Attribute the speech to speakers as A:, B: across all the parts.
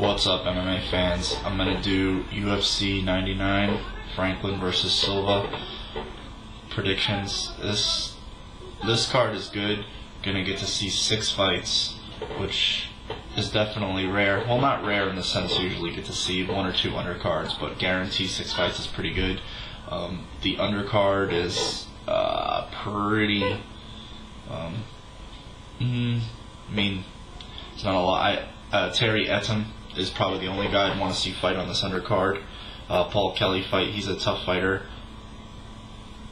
A: What's up, MMA fans? I'm gonna do UFC 99, Franklin versus Silva predictions. This card is good. Gonna get to see 6 fights, which is definitely rare. Well, not rare in the sense you usually get to see 1 or 2 undercards, but guaranteed 6 fights is pretty good. The undercard is pretty. It's not a lot. Terry Etim is probably the only guy I'd want to see fight on this undercard. Paul Kelly fight. He's a tough fighter.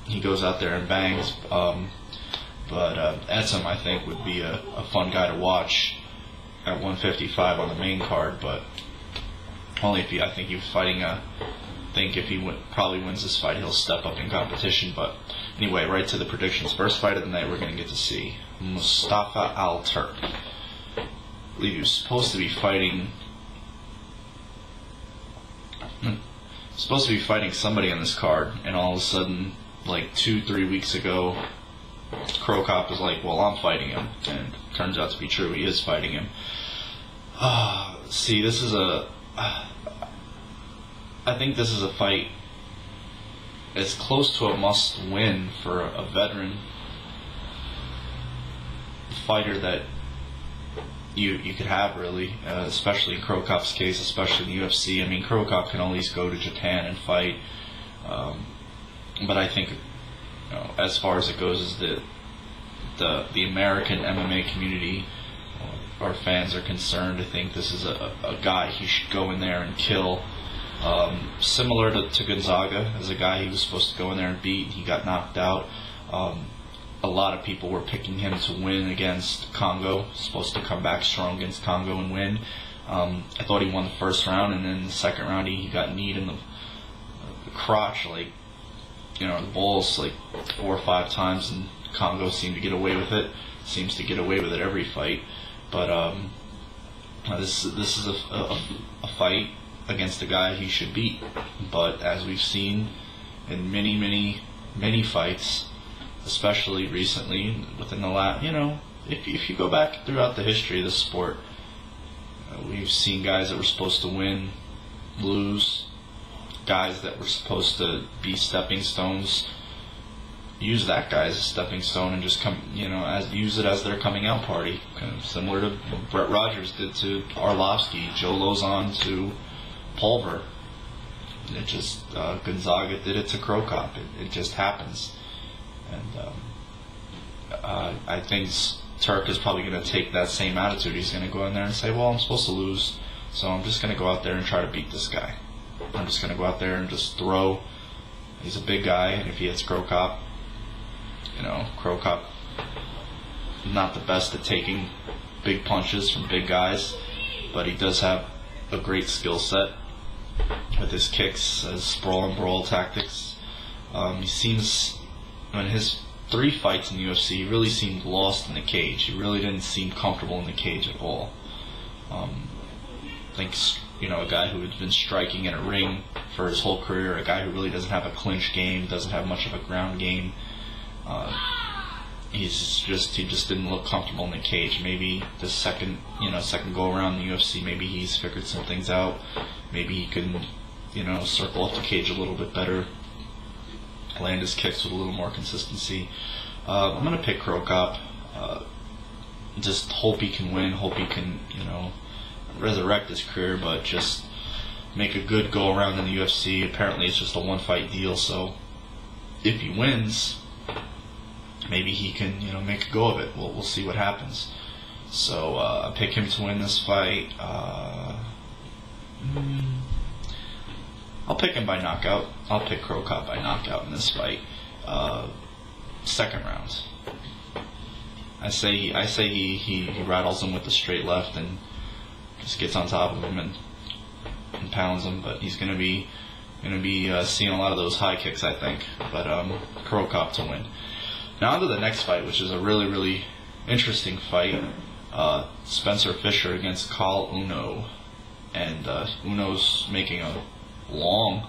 A: He goes out there and bangs. But Etim, I think, would be a fun guy to watch at 155 on the main card. But only if I think he's fighting if he probably wins this fight, he'll step up in competition. But anyway, right to the predictions. First fight of the night, we're going to get to see Mustafa Al-Turk. I believe he was supposed to be fighting somebody on this card, and all of a sudden, like 2-3 weeks ago, Cro Cop was like, well, I'm fighting him, and it turns out to be true, he is fighting him. See, this is I think this is a fight as close to a must-win for a veteran fighter that you could have, really, especially in Cro Cop's case, especially in the UFC. I mean, Cro Cop can always go to Japan and fight, but I think, as far as it goes, is the American MMA community, our fans are concerned. I think this is a guy he should go in there and kill. Similar to Gonzaga, as a guy he was supposed to go in there and beat, he got knocked out. A lot of people were picking him to win against Congo, supposed to come back strong against Congo and win. I thought he won the first round, and then the second round he got kneed in the crotch, like, the balls, like 4 or 5 times, and Congo seemed to get away with it. Seems to get away with it every fight. But this is a fight against a guy he should beat. But as we've seen in many fights, especially recently, within the last, if you go back throughout the history of the sport, we've seen guys that were supposed to win, lose, guys that were supposed to be stepping stones, use that guy as a stepping stone and just use it as their coming out party, kind of similar to Brett Rogers did to Arlovsky, Joe Lozon to Pulver. It just Gonzaga did it to Cro Cop. It just happens. And I think Turk is probably going to take that same attitude. He's going to go in there and say, well, I'm supposed to lose, so I'm just going to go out there and try to beat this guy. I'm just going to go out there and just throw. He's a big guy, and if he hits Cro Cop, Cro Cop not the best at taking big punches from big guys, but he does have a great skill set with his kicks, his sprawl and brawl tactics. He seems, in his 3 fights in the UFC, he really seemed lost in the cage. He really didn't seem comfortable in the cage at all. I think, a guy who had been striking in a ring for his whole career, a guy who really doesn't have a clinch game, doesn't have much of a ground game. He just didn't look comfortable in the cage. Maybe the second go around in the UFC, maybe he's figured some things out. Maybe he can, circle up the cage a little bit better, land his kicks with a little more consistency. I'm gonna pick Cro Cop. Just hope he can win. Hope he can, resurrect his career, but just make a good go around in the UFC. Apparently, it's just a 1-fight deal. So if he wins, maybe he can, make a go of it. We'll see what happens. So I pick him to win this fight. I'll pick him by knockout. I'll pick Cro Cop by knockout in this fight. Second round. I say he rattles him with the straight left and just gets on top of him and pounds him. But he's gonna be seeing a lot of those high kicks, I think. But Cro Cop to win. Now on to the next fight, which is a really interesting fight. Spencer Fischer against Carl Uno. And Uno's making a long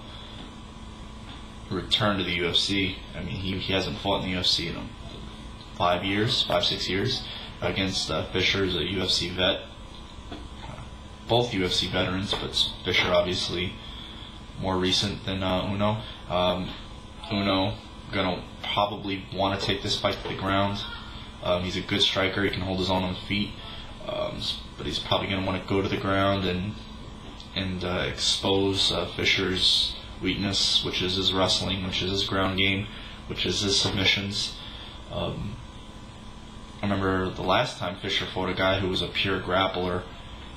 A: return to the UFC. I mean, he hasn't fought in the UFC in 5, 6 years. Against Fischer, who's a UFC vet. both UFC veterans, but Fischer obviously more recent than Uno. Uno gonna probably want to take this fight to the ground. He's a good striker. He can hold his own on the feet, but he's probably gonna want to go to the ground and expose Fischer's weakness, which is his wrestling, which is his ground game, which is his submissions. I remember the last time Fischer fought a guy who was a pure grappler,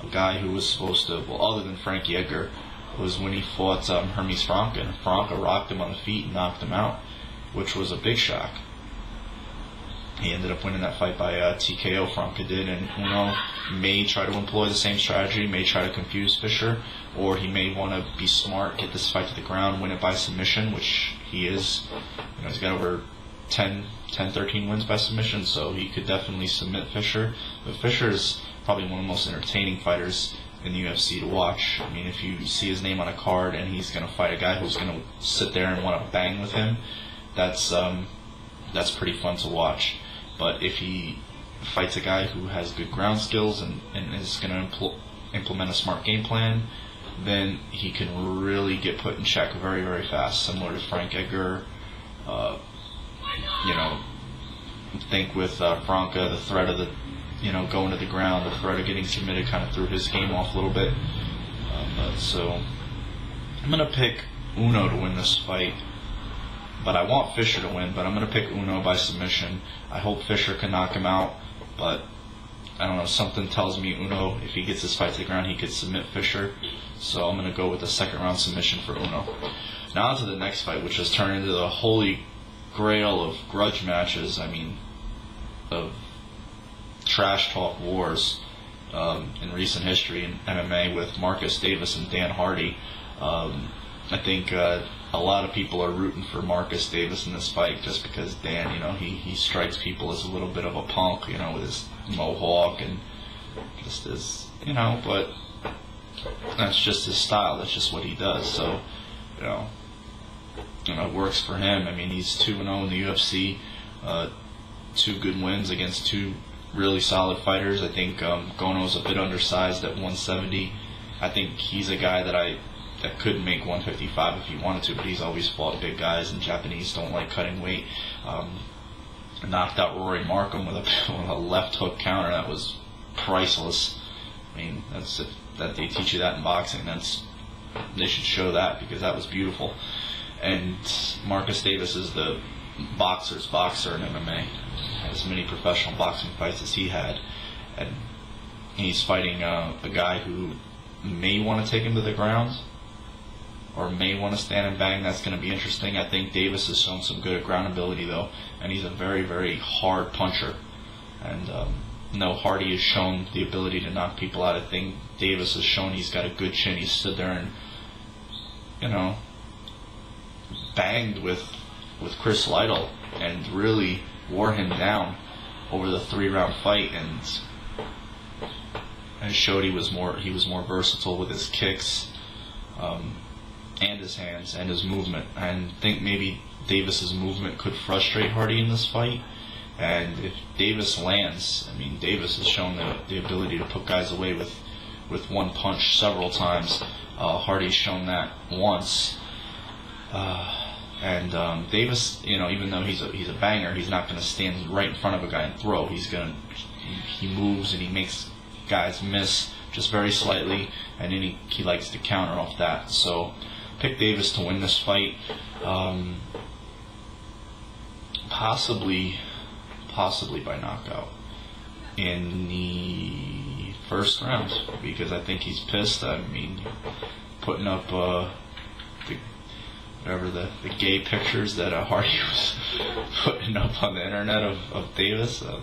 A: a guy who was supposed to, well, other than Frankie Edgar, was when he fought Hermes Franca, and Franca rocked him on the feet and knocked him out, which was a big shock. He ended up winning that fight by TKO, Franca did, and Uno may try to employ the same strategy, may try to confuse Fischer, or he may want to be smart, get this fight to the ground, win it by submission, which he is. He's got over 13 wins by submission, so he could definitely submit Fischer. But Fischer is probably one of the most entertaining fighters in the UFC to watch. I mean, if you see his name on a card and he's going to fight a guy who's going to sit there and want to bang with him, that's pretty fun to watch. But if he fights a guy who has good ground skills and is going to implement a smart game plan, then he can really get put in check very, very fast, similar to Frank Edgar. Think with Franca, the threat of the going to the ground, the threat of getting submitted kind of threw his game off a little bit. So I'm going to pick Uno to win this fight. But I want Fischer to win, but I'm going to pick Uno by submission. I hope Fischer can knock him out, but I don't know, something tells me Uno, if he gets this fight to the ground, he could submit Fischer. So I'm going to go with the second round submission for Uno. Now on to the next fight, which has turned into the holy grail of grudge matches. I mean, of trash talk wars in recent history in MMA with Marcus Davis and Dan Hardy. I think a lot of people are rooting for Marcus Davis in this fight just because Dan, he strikes people as a little bit of a punk, with his mohawk and just as, but that's just his style. That's just what he does. So, it works for him. I mean, he's 2-0 in the UFC, 2 good wins against 2 really solid fighters. I think Gono's a bit undersized at 170. I think he's a guy that could make 155 if he wanted to, but he's always fought big guys, and Japanese don't like cutting weight. Knocked out Rory Markham with a left hook counter that was priceless. I mean, that they teach you that in boxing. They should show that, because that was beautiful. And Marcus Davis is the boxer's boxer in MMA. As many professional boxing fights as he had, and he's fighting a guy who may want to take him to the ground, or may want to stand and bang. That's going to be interesting. I think Davis has shown some good ground ability, though, and he's a very, very hard puncher. And Hardy has shown the ability to knock people out. I think Davis has shown he's got a good chin. He stood there and, banged with Chris Lytle and really wore him down over the 3-round fight, and showed he was more versatile with his kicks. And his hands and his movement. And think maybe Davis's movement could frustrate Hardy in this fight. And if Davis lands, I mean, Davis has shown the ability to put guys away with one punch several times. Hardy's shown that once. And Davis, even though he's a banger, he's not going to stand right in front of a guy and throw. He moves and he makes guys miss just very slightly, and then he likes to counter off that. So pick Davis to win this fight, possibly by knockout in the first round, because I think he's pissed. I mean, putting up the gay pictures that Hardy was putting up on the internet of Davis. I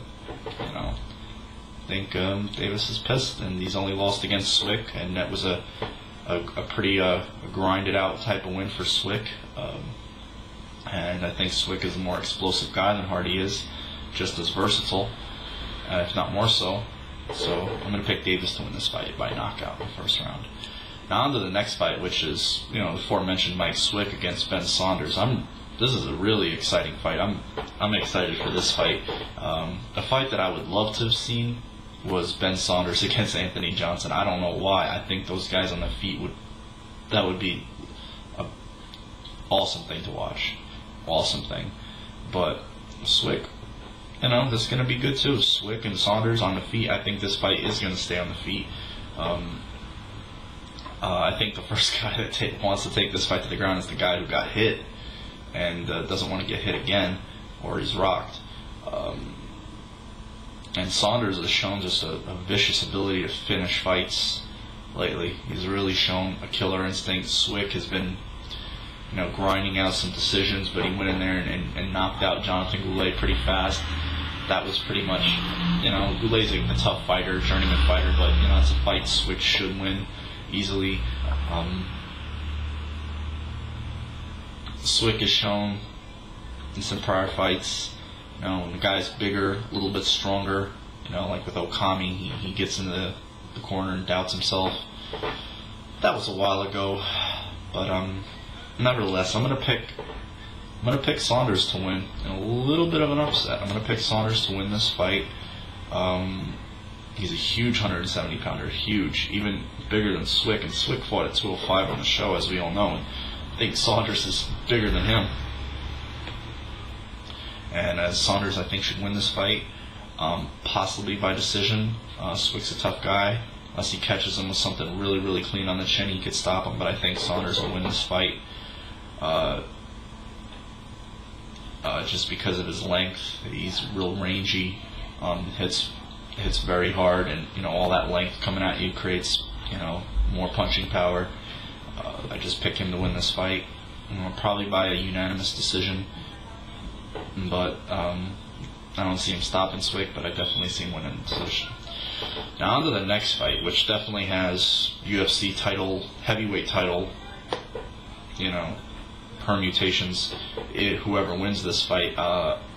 A: think Davis is pissed, and he's only lost against Swick, and that was a pretty grinded out type of win for Swick. And I think Swick is a more explosive guy than Hardy is, just as versatile, if not more so. So I'm going to pick Davis to win this fight by knockout in the first round. Now on to the next fight, which is, the aforementioned Mike Swick against Ben Saunders. This is a really exciting fight. I'm excited for this fight. A fight that I would love to have seen was Ben Saunders against Anthony Johnson. I don't know why. I think those guys on the feet would be an awesome thing to watch. Awesome thing. But Swick, this is going to be good too. Swick and Saunders on the feet. I think this fight is going to stay on the feet. I think the first guy that wants to take this fight to the ground is the guy who got hit and doesn't want to get hit again, or he's rocked. And Saunders has shown just a vicious ability to finish fights lately. He's really shown a killer instinct. Swick has been, grinding out some decisions, but he went in there and knocked out Jonathan Goulet pretty fast. That was pretty much, Goulet's a tough fighter, journeyman fighter, but it's a fight Swick should win easily. Swick has shown in some prior fights, when the guy's bigger, a little bit stronger, like with Okami, he gets in the corner and doubts himself. That was a while ago, but nevertheless, I'm gonna pick Saunders to win in a little bit of an upset. I'm gonna pick Saunders to win this fight. He's a huge 170 pounder, huge, even bigger than Swick, and Swick fought at 205 on the show, as we all know, and I think Saunders is bigger than him. And as Saunders, I think, should win this fight, possibly by decision. Swick's a tough guy. Unless he catches him with something really, really clean on the chin, he could stop him, but I think Saunders will win this fight. Just because of his length, he's real rangy, hits very hard, and all that length coming at you creates more punching power. I just pick him to win this fight, probably by a unanimous decision. But I don't see him stopping Swick, but I definitely see him winning the decision. Now on to the next fight, which definitely has UFC title, heavyweight title, permutations. Whoever wins this fight,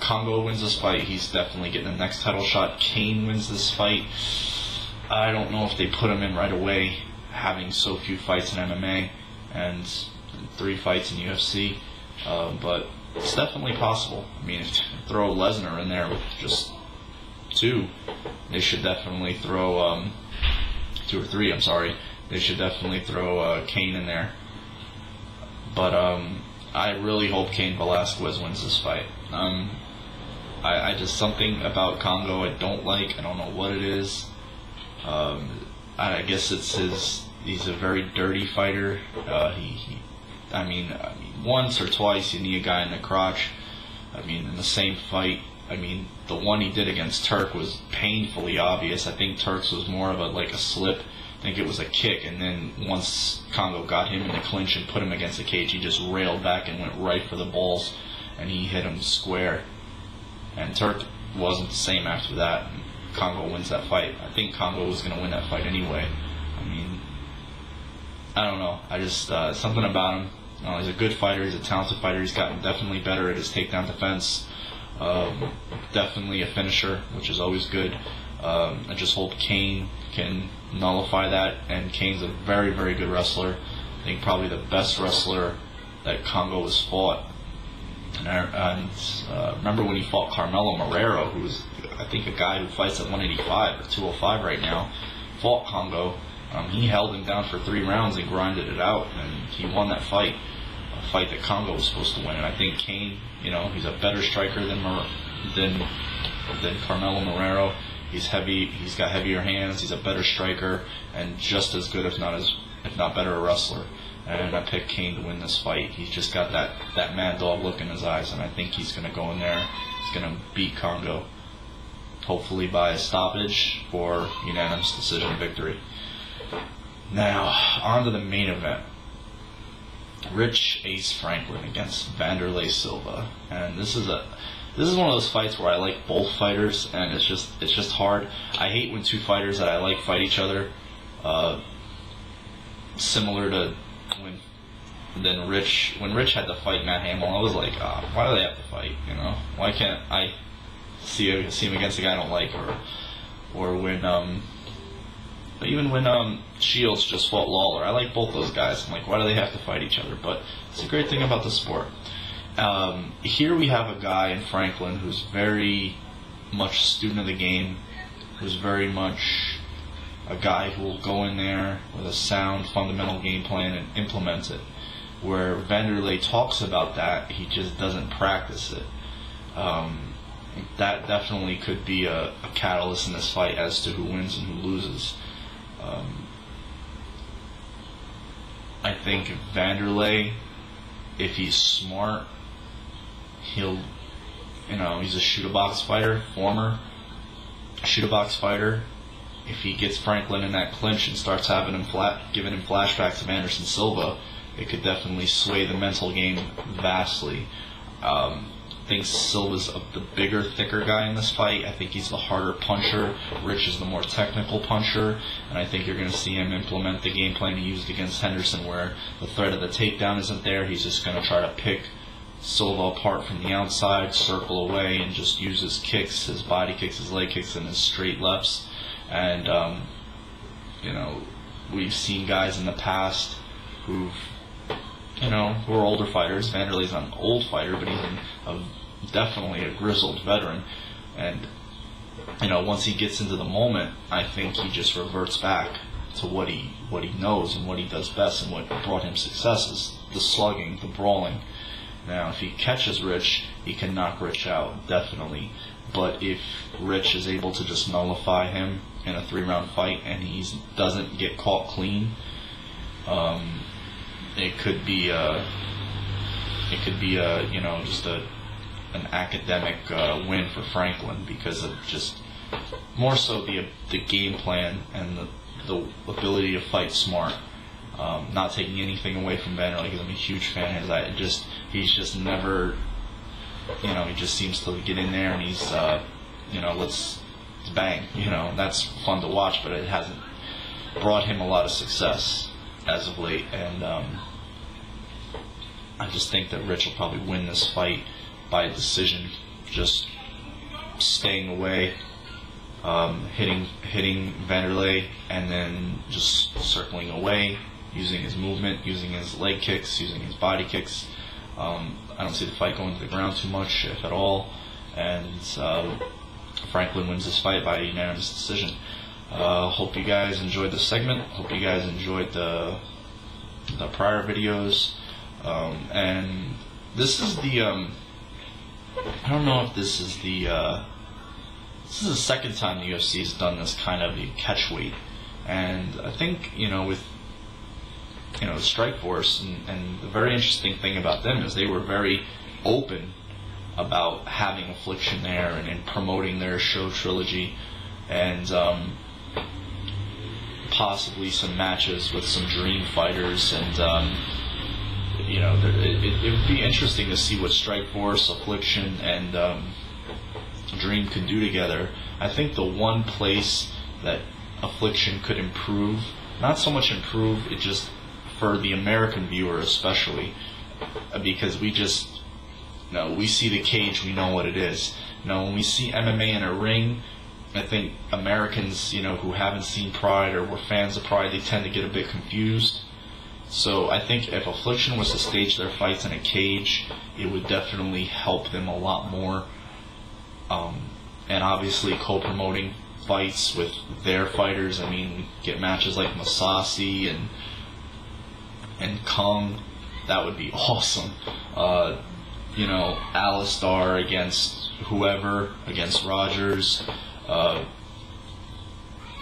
A: Congo wins this fight, he's definitely getting the next title shot. Kane wins this fight. I don't know if they put him in right away, having so few fights in MMA and 3 fights in UFC, but it's definitely possible. I mean, if you throw Lesnar in there with just 2, they should definitely throw 2 or 3. I'm sorry. They should definitely throw Kane in there. But I really hope Cain Velasquez wins this fight. I just, something about Congo I don't like. I don't know what it is. I guess it's he's a very dirty fighter. I mean, once or twice you knee a guy in the crotch. I mean, in the same fight. I mean, the one he did against Turk was painfully obvious. I think Turk's was more of a slip. I think it was a kick, and then once Congo got him in the clinch and put him against the cage, he just railed back and went right for the balls, and he hit him square. And Turk wasn't the same after that. And Congo wins that fight. I think Congo was going to win that fight anyway. I mean, I don't know. I just, something about him. He's a good fighter. He's a talented fighter. He's gotten definitely better at his takedown defense. Definitely a finisher, which is always good. I just hope Cain can nullify that. And Cain's a very, very good wrestler. I think probably the best wrestler that Congo has fought. And remember when he fought Carmelo Marrero, who was, I think, a guy who fights at 185 or 205 right now, fought Congo. He held him down for 3 rounds and grinded it out, and he won that fight. A fight that Congo was supposed to win. And I think Cain, he's a better striker than Carmelo Marrero. He's heavy. He's got heavier hands. He's a better striker and just as good, if not better, a wrestler. And I picked Cain to win this fight. He's just got that mad dog look in his eyes, and I think he's going to go in there. He's going to beat Congo, hopefully by a stoppage or unanimous decision victory. Now, on to the main event. Rich Ace Franklin against Vanderlei Silva, and this is one of those fights where I like both fighters, and it's just hard. I hate when 2 fighters that I like fight each other. Similar to when Rich had to fight Matt Hamill, I was like, why do they have to fight? Why can't I see him against a guy I don't like, or when even when Shields just fought Lawler. I like both those guys. I'm like, why do they have to fight each other? But it's a great thing about the sport. Here we have a guy in Franklin who's very much a student of the game, who's very much a guy who will go in there with a sound, fundamental game plan and implement it. Where Vanderlei talks about that, he just doesn't practice it. That definitely could be a catalyst in this fight as to who wins and who loses. I think Vanderlei, if he's smart, he's a shoot-a-box fighter, former shoot-a-box fighter. If he gets Franklin in that clinch and starts having him giving him flashbacks of Anderson Silva, it could definitely sway the mental game vastly. I think Silva's the bigger, thicker guy in this fight. I think he's the harder puncher. Rich is the more technical puncher, and I think you're going to see him implement the game plan he used against Henderson, where the threat of the takedown isn't there. He's just going to try to pick Silva apart from the outside, circle away, and just use his kicks, his body kicks, his leg kicks, and his straight lefts. And we've seen guys in the past who are older fighters. Vanderlei's not an old fighter, but he's definitely a grizzled veteran. And once he gets into the moment, I think he just reverts back to what he knows and what he does best and what brought him successes: the slugging, the brawling. Now, if he catches Rich, he can knock Rich out, definitely. But if Rich is able to just nullify him in a 3-round fight and he doesn't get caught clean, it could be just an academic win for Franklin, because of just more so the game plan and the ability to fight smart. Not taking anything away from Vanderlei, because I'm a huge fan of his. He's just never, he just seems to get in there and he's, let's bang. That's fun to watch, but it hasn't brought him a lot of success as of late. And I just think that Rich will probably win this fight by decision, just staying away, hitting Vanderlei, and then just circling away, using his movement, using his leg kicks, using his body kicks. I don't see the fight going to the ground too much, if at all, and Franklin wins this fight by a unanimous decision. Hope you guys enjoyed this segment. Hope you guys enjoyed the prior videos. And this is the I don't know if this is the second time the UFC has done this kind of a catch weight, and I think with Strikeforce, and the very interesting thing about them is they were very open about having Affliction there and promoting their show trilogy, and possibly some matches with some dream fighters, and it would be interesting to see what Strikeforce, Affliction, and Dream could do together. I think the one place that Affliction could improve, not so much improve, it just for the American viewer especially, because we just, we see the cage, we know what it is. When we see MMA in a ring, I think Americans, who haven't seen Pride or were fans of Pride, they tend to get a bit confused. So I think if Affliction was to stage their fights in a cage, it would definitely help them a lot more. And obviously co-promoting fights with their fighters. I mean, get matches like Masasi and Kung. That would be awesome. Alistar against whoever, against Rogers.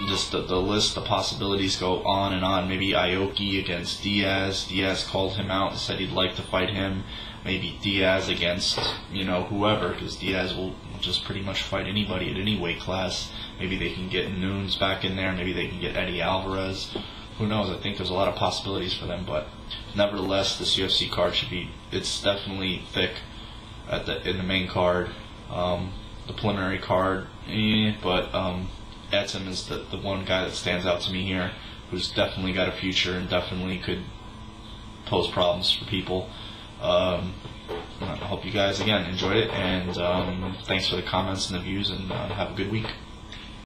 A: Just the list, the possibilities go on and on. Maybe Aoki against Diaz. Diaz called him out and said he'd like to fight him. Maybe Diaz against, whoever, because Diaz will just pretty much fight anybody at any weight class. Maybe they can get Nunes back in there. Maybe they can get Eddie Alvarez. Who knows? I think there's a lot of possibilities for them. But nevertheless, this UFC card it's definitely thick in the main card. The preliminary card, but Etim is the one guy that stands out to me here, who's definitely got a future and definitely could pose problems for people. I hope you guys, again, enjoyed it, and thanks for the comments and the views, and have a good week.